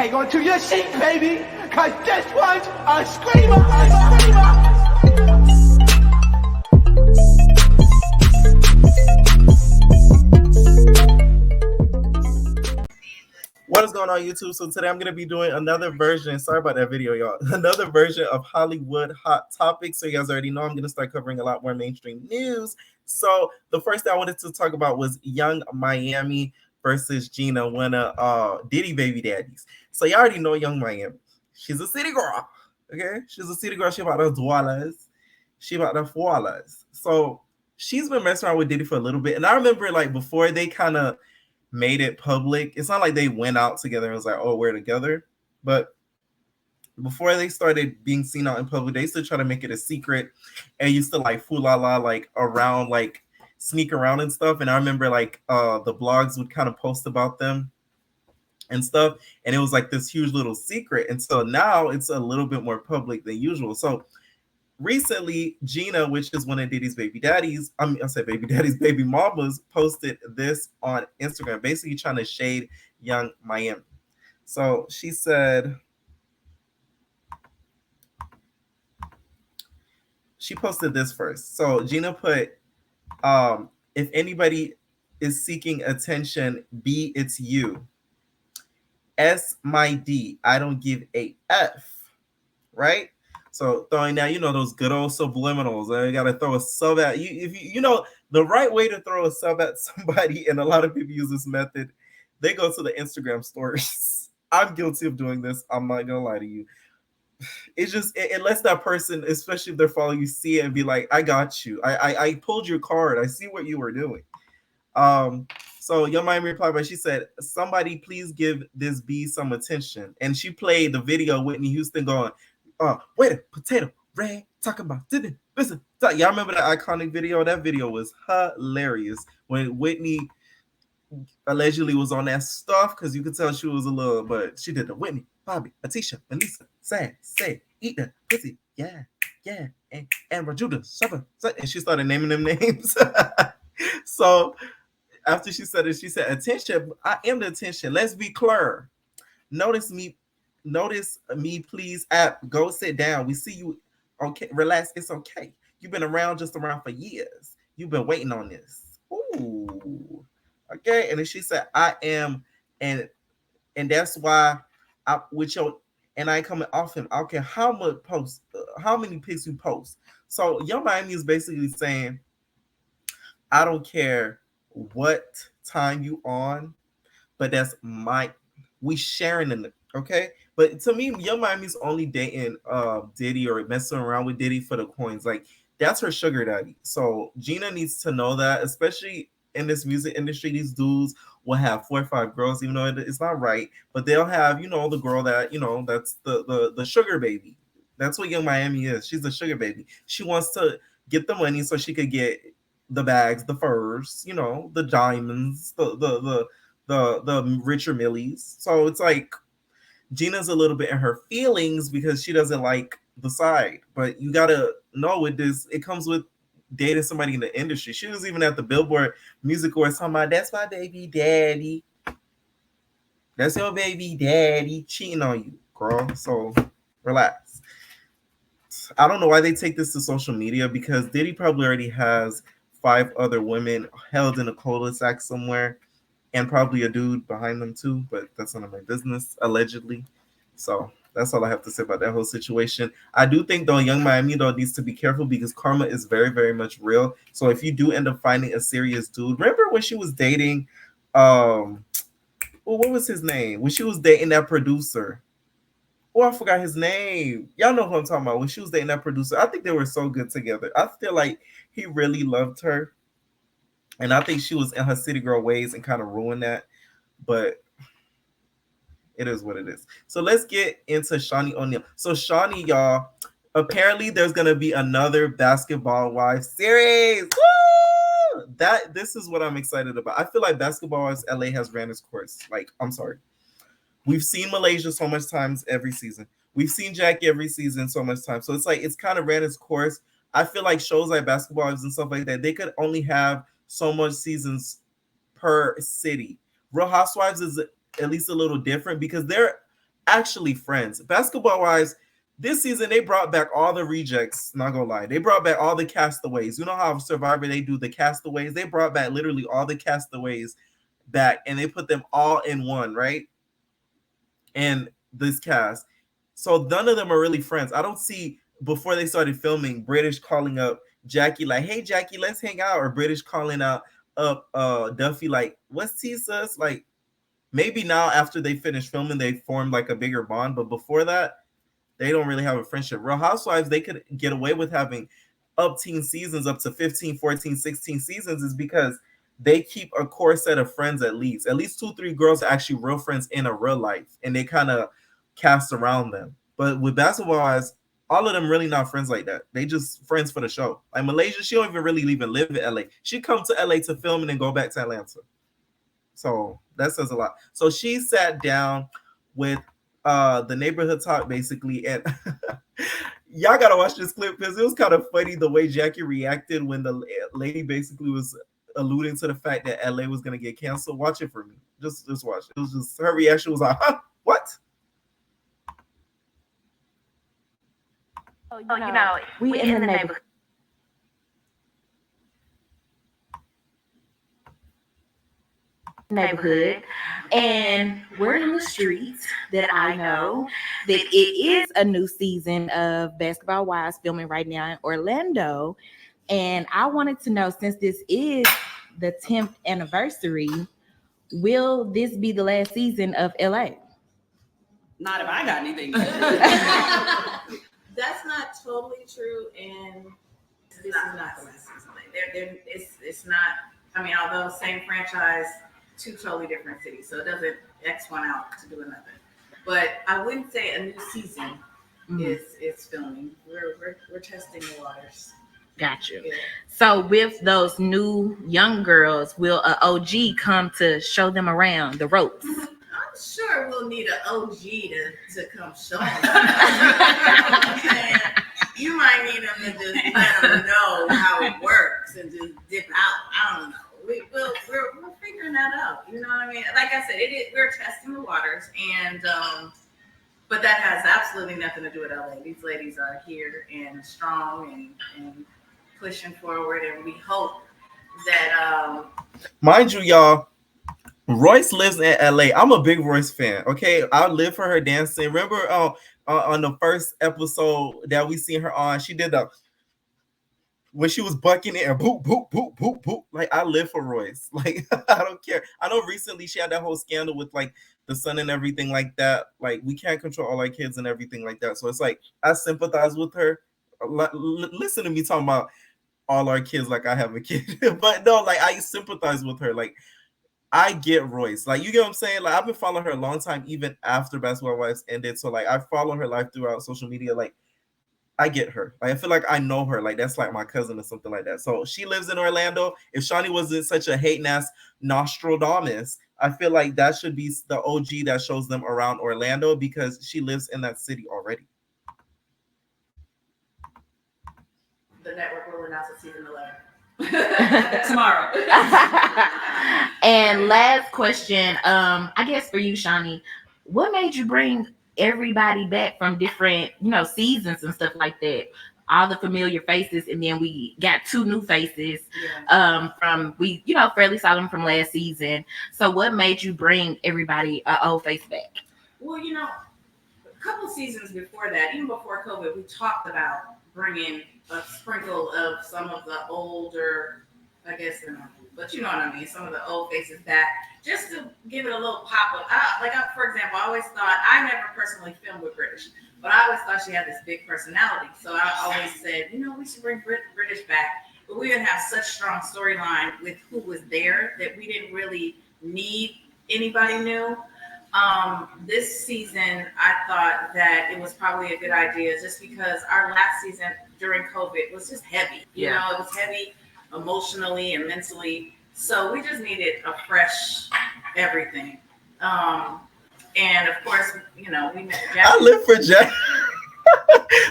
hang on to your seat, baby, cause this one's a screamer, a screamer. What is going on, YouTube? So today I'm going to be doing another version. Sorry about that video, y'all. Another version of Hollywood Hot Topics. So you guys already know I'm going to start covering a lot more mainstream news. So the first thing I wanted to talk about was Young Miami versus Gina, one of Diddy baby daddies. So you already know Young Miami. She's a city girl. Okay? She's a city girl. She about the dollars. She about the $4. So she's been messing around with Diddy for a little bit. And I remember like before they kind of made it public. It's not like they went out together and was like, oh, we're together. But before they started being seen out in public, they used to try to make it a secret and used to like fool la la like around, like sneak around and stuff. And I remember like the blogs would kind of post about them and stuff. And it was like this huge little secret. And so now it's a little bit more public than usual. So recently, Gina, which is one of Diddy's baby daddies, I said baby daddies, baby mamas, posted this on Instagram, basically trying to shade Young Miami. So she said, she posted this first. So Gina put, if anybody is seeking attention, B, it's you. S, my D, I don't give a F, right? So throwing down, those good old subliminals. I gotta throw a sub at you. If you know the right way to throw a sub at somebody, and a lot of people use this method, they go to the Instagram stories. I'm guilty of doing this. I'm not gonna lie to you. It's just it lets that person, especially if they're following you, see it and be like, I got you. I pulled your card. I see what you were doing. So Young Miami replied, but she said, somebody please give this B some attention. And she played the video Whitney Houston going, wait a potato, red, talking about didn't listen. Y'all remember that iconic video? That video was hilarious when Whitney allegedly was on that stuff because you could tell she was a little, but she did the Whitney, Bobby, Atisha, Melissa, say, eat that pussy, yeah, and Rajuda, Suffer, and she started naming them names. So after she said it, she said, attention, I am the attention. Let's be clear. Notice me, please. App, go sit down. We see you. Okay, relax. It's okay. You've been just around for years. You've been waiting on this. Ooh, okay. And then she said, I am, and that's why I with your, and I ain't coming off him. I don't care how much post, how many pics you post. So Young Miami is basically saying, I don't care what time you on, but that's we sharing in it. Okay. But to me, Young Miami's only dating Diddy or messing around with Diddy for the coins. Like that's her sugar daddy. So Gina needs to know that, especially in this music industry, these dudes will have 4 or 5 girls, even though it's not right. But they'll have, the girl that, that's the sugar baby. That's what Young Miami is. She's a sugar baby. She wants to get the money so she could get the bags, the furs, the diamonds, the richer millies. So it's like Gina's a little bit in her feelings because she doesn't like the side. But you gotta know with this, it comes with dating somebody in the industry. She was even at the Billboard Music Awards talking about, that's my baby daddy. That's your baby daddy cheating on you, girl. So relax. I don't know why they take this to social media because Diddy probably already has 5 other women held in a cul-de-sac somewhere. And probably a dude behind them too, but that's none of my business, allegedly. So that's all I have to say about that whole situation. I do think though, Young Miami though needs to be careful because karma is very, very much real. So if you do end up finding a serious dude, remember when she was dating, what was his name? When she was dating that producer. Oh, I forgot his name. Y'all know who I'm talking about. When she was dating that producer, I think they were so good together. I feel like he really loved her. And I think she was in her city girl ways and kind of ruined that. But it is what it is. So let's get into Shawnee O'Neal. So Shawnee, y'all, apparently there's going to be another Basketball Wives series. Woo! This is what I'm excited about. I feel like Basketball Wives LA has ran its course. Like, I'm sorry. We've seen Malaysia so much times every season. We've seen Jackie every season so much time. So it's like it's kind of ran its course. I feel like shows like Basketball Wives and stuff like that, they could only have so much seasons per city. Real Housewives is at least a little different because they're actually friends. Basketball wise, this season they brought back all the rejects. Not gonna lie, they brought back all the castaways. You know how Survivor they do the castaways? They brought back literally all the castaways back, and they put them all in one, right? And this cast. So none of them are really friends. I don't see before they started filming British calling up Jackie like, "Hey Jackie, let's hang out," or British calling out up Duffy like, "What's Tisa's?" Like maybe now after they finish filming, they formed like a bigger bond. But before that, they don't really have a friendship. Real Housewives, they could get away with having up teen seasons up to 15, 14, 16 seasons is because they keep a core set of friends at least. At least 2, 3 girls are actually real friends in a real life, and they kind of cast around them. But with basketball wise, all of them really not friends like that. They just friends for the show. Like Malaysia, she don't even really even live in LA. She come to LA to film and then go back to Atlanta. So that says a lot. So she sat down with the neighborhood talk basically, and y'all gotta watch this clip because it was kind of funny the way Jackie reacted when the lady basically was alluding to the fact that LA was gonna get canceled. Watch it for me. Just watch it. It was just her reaction was like, huh? What? Oh, you know, we in the neighborhood, and we're in the streets that I know that it is a new season of Basketball Wives filming right now in Orlando. And I wanted to know, since this is the 10th anniversary, will this be the last season of LA? Not if I got anything. That's not totally true, and this is not the last season. It's not. I mean, although same franchise, 2 totally different cities, so it doesn't X one out to do another. But I wouldn't say a new season is filming. We're testing the waters. Got you. Yeah. So with those new young girls, will an OG come to show them around the ropes? I'm sure we'll need an OG to come show them. You might need them to just let them know how it works and just dip out. I don't know. We're figuring that out. You know what I mean? Like I said, we're testing the waters, and but that has absolutely nothing to do with LA. These ladies are here and strong and pushing forward, and we hope that mind you, y'all, Royce lives in LA. I'm a big Royce fan. Okay, I live for her dancing. Remember on the first episode that we seen her on, she did when she was bucking it and boop, boop, boop, boop, boop. Like, I live for Royce. Like, I don't care. I know recently she had that whole scandal with like the son and everything like that. Like, we can't control all our kids and everything like that. So it's like I sympathize with her. Listen to me talking about all our kids like I have a kid. But no, like I sympathize with her. Like, I get Royce. Like, you get what I'm saying? Like, I've been following her a long time, even after Basketball Wives ended. So like I follow her life throughout social media. Like, I get her. Like, I feel like I know her. Like, that's like my cousin or something like that. So she lives in Orlando. If Shawnee wasn't such a hating ass Nostradamus, I feel like that should be the OG that shows them around Orlando because she lives in that city already. the network will announce a season 11 tomorrow. And last question, I guess for you, Shawnee, what made you bring everybody back from different, seasons and stuff like that? All the familiar faces, and then we got 2 new faces. From fairly saw them from last season. So what made you bring everybody old face back? Well, a couple seasons before that, even before COVID, we talked about bringing a sprinkle of some of the older, I guess, but you know what I mean, some of the old faces back, just to give it a little pop of, for example, I always thought, I never personally filmed with British, but I always thought she had this big personality. So I always said, we should bring British back, but we would have such strong storyline with who was there that we didn't really need anybody new. This season, I thought that it was probably a good idea just because our last season during COVID was just heavy. It was heavy emotionally and mentally. So we just needed a fresh everything. And of course, we met Jackie. I live for Jackie.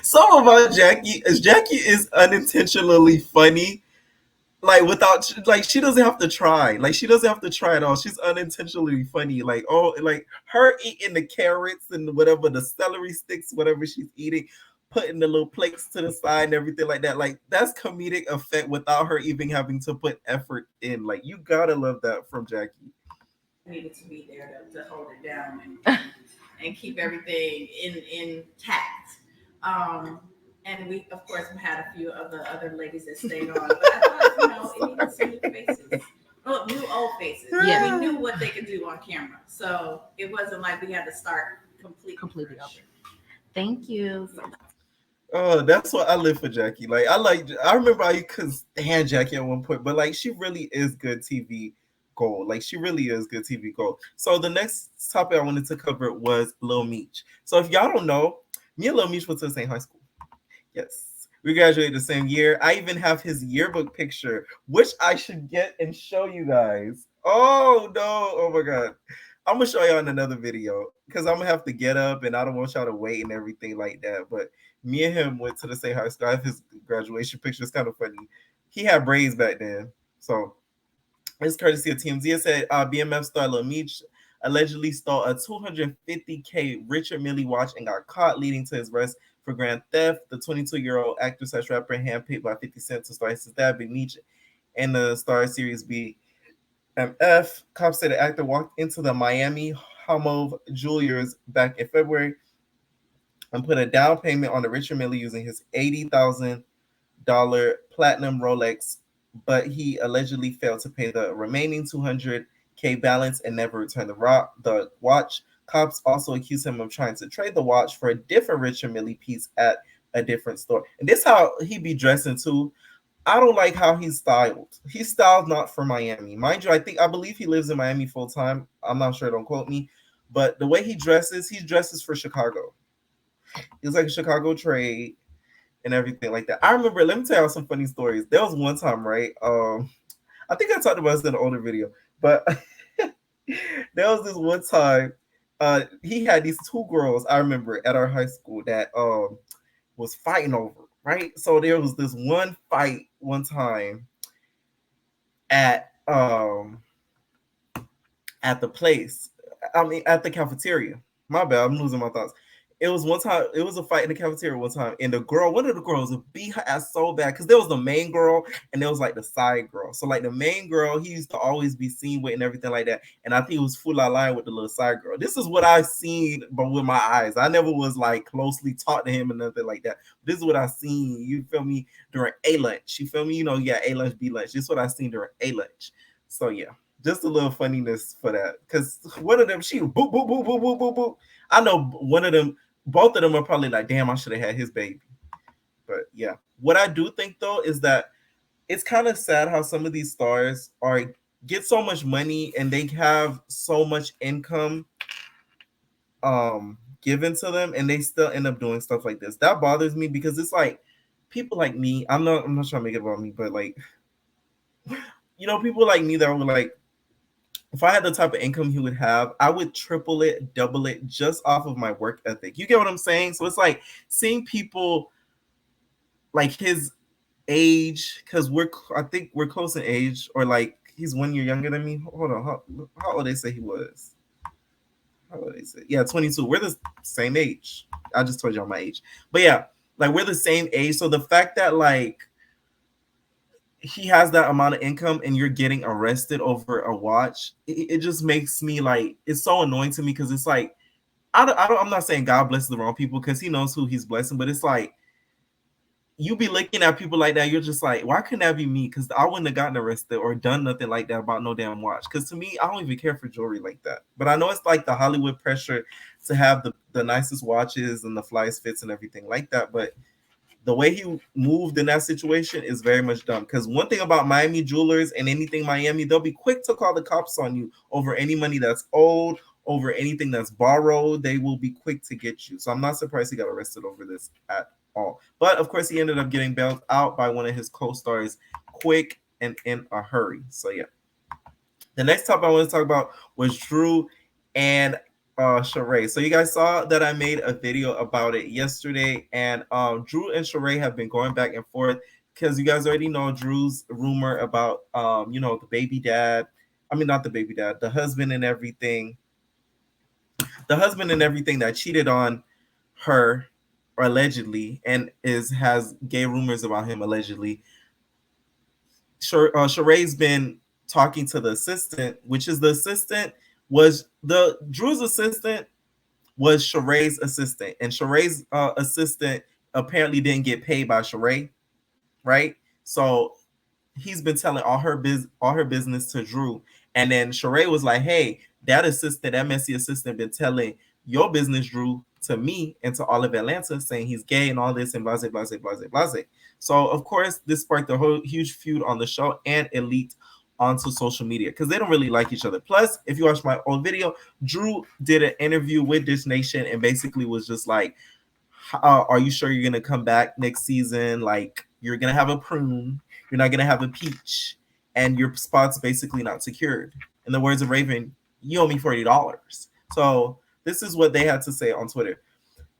Something about Jackie is unintentionally funny. like without like she doesn't have to try. Like she doesn't have to try at all. She's unintentionally funny. Like oh, like her eating the carrots and whatever the celery sticks, whatever she's eating, putting the little plates to the side and everything like that. Like that's comedic effect without her even having to put effort in. Like you gotta love that from Jackie. Needed to be there to hold it down and keep everything intact. And we, of course, had a few of the other ladies that stayed on. But I thought, it needed some new faces. Oh, new old faces. Yeah. We knew what they could do on camera. So it wasn't like we had to start completely over. fresh. Thank you. Oh, that's what I live for, Jackie. Like I remember I could stand Jackie at one point, but like she really is good TV gold. Like she really is good TV gold. So the next topic I wanted to cover was Lil Meech. So if y'all don't know, me and Lil Meech went to the same high school. Yes. We graduated the same year. I even have his yearbook picture, which I should get and show you guys. Oh no. Oh my God. I'm gonna show y'all in another video because I'm gonna have to get up and I don't want y'all to wait and everything like that. But me and him went to the same high school. I have his graduation picture. It's kind of funny. He had braids back then. So it's courtesy of TMZ. It said BMF star Lil Meech allegedly stole a $250K Richard Mille watch and got caught, leading to his arrest for grand theft. The 22-year-old actor / rapper handpicked by 50 Cent to star his dad, Big Meech, in the Star Series BMF. Cops said the actor walked into the Miami Homov Jewelers back in February and put a down payment on the Richard Mille using his $80,000 platinum Rolex, but he allegedly failed to pay the remaining $200K balance and never returned the watch. Cops also accused him of trying to trade the watch for a different Richard Mille piece at a different store. And this is how he be dressing too. I don't like how he's styled. He's styled not for Miami. Mind you, I believe he lives in Miami full time. I'm not sure, don't quote me. But the way he dresses for Chicago. He's like a Chicago trade and everything like that. I remember, let me tell you some funny stories. There was one time, right? I think I talked about this in an older video, but there was this one time he had these two girls, I remember, at our high school that was fighting over, right? So there was this one fight one time at the place. I mean, at the cafeteria. My bad, I'm losing my thoughts. It was one time, it was a fight in the cafeteria one time, and one of the girls beat her ass so bad because there was the main girl and there was like the side girl. So like the main girl, he used to always be seen with and everything like that. And I think it was full line with the little side girl. This is what I've seen, but with my eyes. I never was like closely taught to him and nothing like that. This is what I seen, you feel me, during A lunch. You feel me? A lunch, B lunch. This is what I seen during A lunch. So yeah. Just a little funniness for that. Because one of them, she boop, boop, boop, boop, boop, boop, boop. I know one of them, both of them are probably like, damn, I should have had his baby. But yeah. What I do think though is that it's kind of sad how some of these stars get so much money and they have so much income given to them and they still end up doing stuff like this. That bothers me because it's like people like me, I'm not trying to make it about me, but like, people like me that were like, if I had the type of income he would have, I would triple it, double it just off of my work ethic. You get what I'm saying? So it's like seeing people like his age, because I think we're close in age, or like he's 1 year younger than me. Hold on, how old they say he was? How old they say? Yeah, 22. We're the same age. I just told y'all my age. But yeah, like we're the same age. So the fact that like he has that amount of income and you're getting arrested over a watch, it just makes me like, it's so annoying to me because it's like, I'm not saying God blesses the wrong people because he knows who he's blessing, but it's like, you be looking at people like that, you're just like, why couldn't that be me? Because I wouldn't have gotten arrested or done nothing like that about no damn watch. Because to me, I don't even care for jewelry like that. But I know it's like the Hollywood pressure to have the nicest watches and the flyest fits and everything like that. But the way he moved in that situation is very much dumb. Because one thing about Miami jewelers and anything Miami, they'll be quick to call the cops on you over any money that's owed, over anything that's borrowed. They will be quick to get you. So I'm not surprised he got arrested over this at all. But of course, he ended up getting bailed out by one of his co-stars quick and in a hurry. So yeah. The next topic I want to talk about was Drew and Shereé. So you guys saw that I made a video about it yesterday, and Drew and Shereé have been going back and forth because you guys already know Drew's rumor about the baby dad. I mean, not the baby dad, the husband and everything. The husband and everything that cheated on her, or allegedly, and has gay rumors about him allegedly. Sheree's been talking to the assistant, which is the assistant was the Drew's assistant was Sheree's assistant, and Sheree's assistant apparently didn't get paid by Shereé, right? So he's been telling all her business to Drew, and then Shereé was like, "Hey, that messy assistant, been telling your business, Drew, to me and to all of Atlanta, saying he's gay and all this and blase blase blase blase." So of course, this sparked a whole huge feud on the show, and it leaked onto social media because they don't really like each other. Plus, if you watch my old video, Drew did an interview with Dish Nation and basically was just like, "Are you sure you're gonna come back next season? Like, you're gonna have a prune, you're not gonna have a peach, and your spot's basically not secured." In the words of Raven, "You owe me $40." So this is what they had to say on Twitter.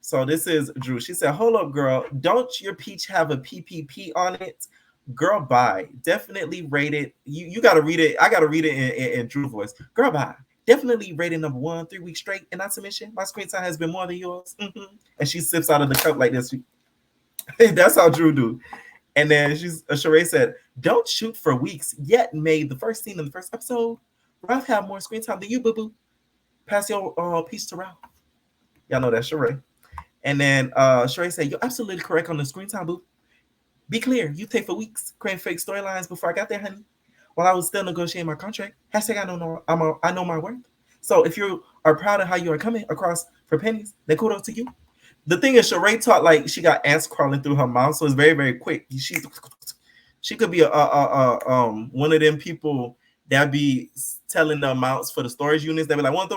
So this is Drew. She said, "Hold up, girl. Don't your peach have a PPP on it? Girl, bye. Definitely rated." You got to read it. I got to read it in Drew voice. "Girl, bye. Definitely rated number 1, 3 weeks straight. And not to mention, my screen time has been more than yours." And she sips out of the cup like this. That's how Drew do. And then Shereé said, "Don't shoot for weeks yet made the first scene in the first episode. Ralph have more screen time than you, boo-boo. Pass your piece to Ralph." Y'all know that's Shereé. And then Shereé said, "You're absolutely correct on the screen time, boo. Be clear, you take for weeks creating fake storylines before I got there, honey. While I was still negotiating my contract. Hashtag I know my worth. So if you are proud of how you are coming across for pennies, then kudos to you." The thing is, Shereé taught like she got ants crawling through her mouth, so it's very, very quick. She could be one of them people that be telling the amounts for the storage units. They be like 1,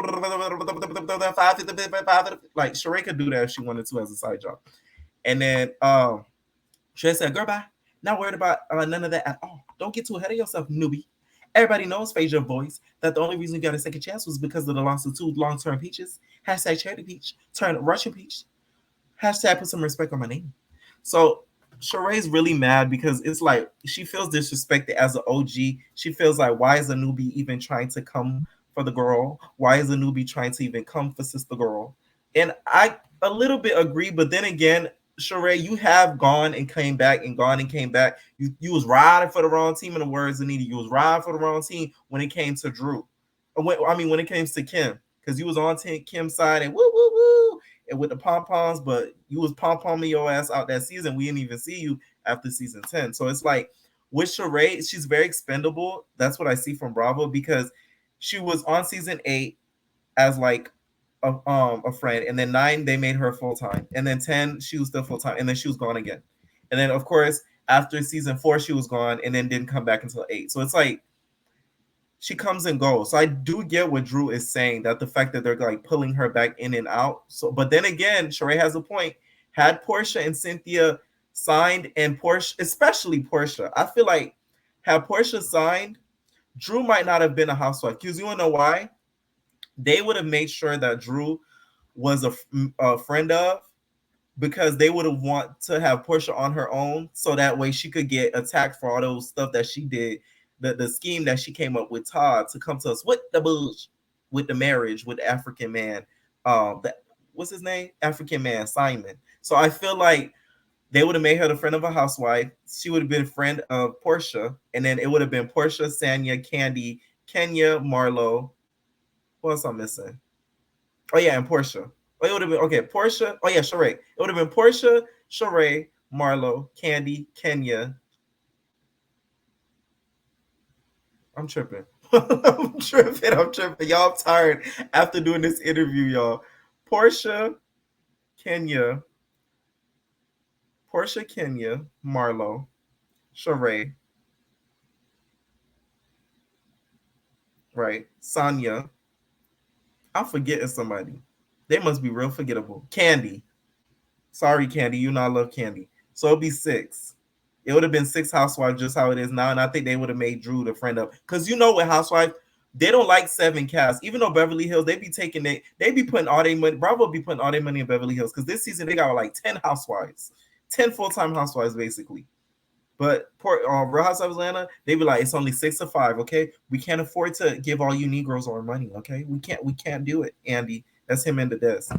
like Shereé could do that if she wanted to as a side job. And then Shereé said, "Girl, bye. Not worried about none of that at all. Don't get too ahead of yourself, newbie. Everybody knows, Phaedra voice, that the only reason you got a second chance was because of the loss of 2 long-term peaches. Hashtag charity peach turned Russian peach. Hashtag put some respect on my name." So Sheree's really mad because it's like she feels disrespected as an OG. She feels like, why is a newbie even trying to come for the girl? Why is a newbie trying to even come for sister girl? And I a little bit agree, but then again, Shereé, you have gone and came back and gone and came back. You was riding for the wrong team, in the words of Anita. You was riding for the wrong team when it came to Drew. When it came to Kim, because you was on Kim's side and woo woo woo and with the pom poms, but you was pom pomming your ass out that season. We didn't even see you after season 10. So it's like with Shereé, she's very expendable. That's what I see from Bravo, because she was on season 8 as like a friend, and then 9 they made her full time, and then 10 she was still full time, and then she was gone again, and then of course after season 4 she was gone, and then didn't come back until 8. So it's like she comes and goes. So I do get what Drew is saying, that the fact that they're like pulling her back in and out. So, but then again, Shereé has a point. Had Portia and Cynthia signed, and Portia, especially Portia, I feel like had Portia signed, Drew might not have been a housewife. Because you want to know why? They would have made sure that Drew was a friend of, because they would have want to have Portia on her own, so that way she could get attacked for all those stuff that she did, the scheme that she came up with Todd to come to us with the bush, with the marriage with the African man, what's his name? African man, Simon. So I feel like they would have made her the friend of a housewife. She would have been friend of Portia, and then it would have been Portia, Sanya, Candy, Kenya, Marlo. What else I'm missing? Oh yeah, and Portia. Oh, it would have been okay. Portia. Oh yeah, Shereé. It would have been Portia, Shereé, Marlo, Candy, Kenya. I'm tripping. I'm tripping. Y'all, I'm tired after doing this interview, y'all. Portia, Kenya, Marlo, Shereé. Right. Sanya. I'm forgetting somebody. They must be real forgettable. Candy. Sorry, Candy. You know I love Candy. So it'll be 6. It would have been 6 housewives, just how it is now. And I think they would have made Drew the friend of. Because you know with housewives, they don't like 7 casts. Even though Beverly Hills, they be taking it. They be putting all their money. Bravo be putting all their money in Beverly Hills. Because this season, they got like 10 housewives. 10 full-time housewives, basically. But Real Housewives of Atlanta, they be like, it's only 6 or 5. Okay, we can't afford to give all you Negroes our money. Okay, we can't do it. Andy, that's him in the desk.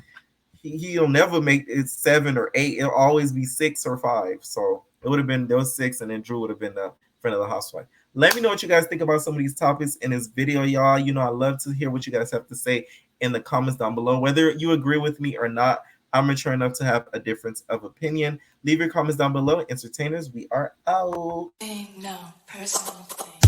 He'll never make it 7 or 8. It'll always be 6 or 5. So it would have been those 6, and then Drew would have been the friend of the housewife. Let me know what you guys think about some of these topics in this video, y'all. You know, I love to hear what you guys have to say in the comments down below. Whether you agree with me or not, I'm mature enough to have a difference of opinion. Leave your comments down below. Entertainers, we are out. No personal thing.